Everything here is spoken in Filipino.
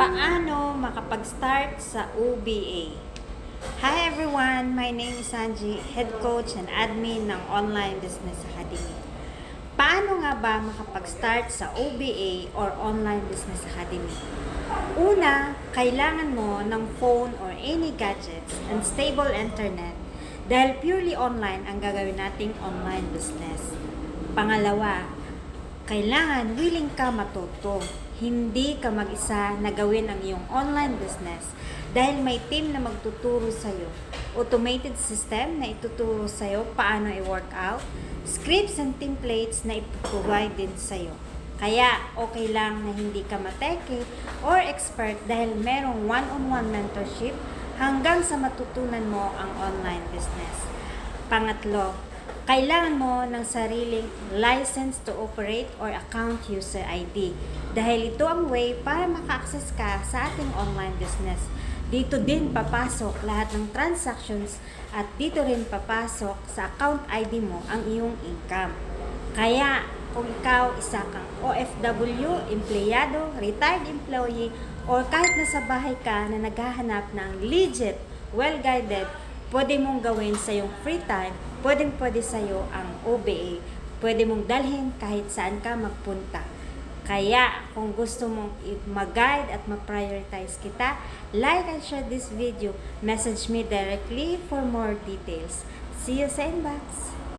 Paano makapag-start sa OBA? Hi everyone! My name is Sanji, Head Coach and Admin ng Online Business Academy. Paano nga ba makapag-start sa OBA or Online Business Academy? Una, kailangan mo ng phone or any gadgets and stable internet dahil purely online ang gagawin nating online business. Pangalawa, kailangan willing ka matuto. Hindi ka mag-isa na gawin ang iyong online business dahil may team na magtuturo sa'yo. Automated system na ituturo sa'yo paano i-work out, scripts and templates na iprovide din sa'yo. Kaya okay lang na hindi ka mateke or expert dahil merong one-on-one mentorship hanggang sa matutunan mo ang online business. Pangatlo, kailangan mo ng sariling license to operate or account user ID dahil ito ang way para maka-access ka sa ating online business. Dito din papasok lahat ng transactions at dito rin papasok sa account ID mo ang iyong income. Kaya kung ikaw isa kang OFW, empleyado, retired employee, or kahit nasa bahay ka na naghahanap ng legit, well-guided, pwede mong gawin sa iyong free time, pwede sa'yo ang OBA. Pwede mong dalhin kahit saan ka magpunta. Kaya, kung gusto mong mag-guide at ma-prioritize kita, like and share this video. Message me directly for more details. See you sa inbox!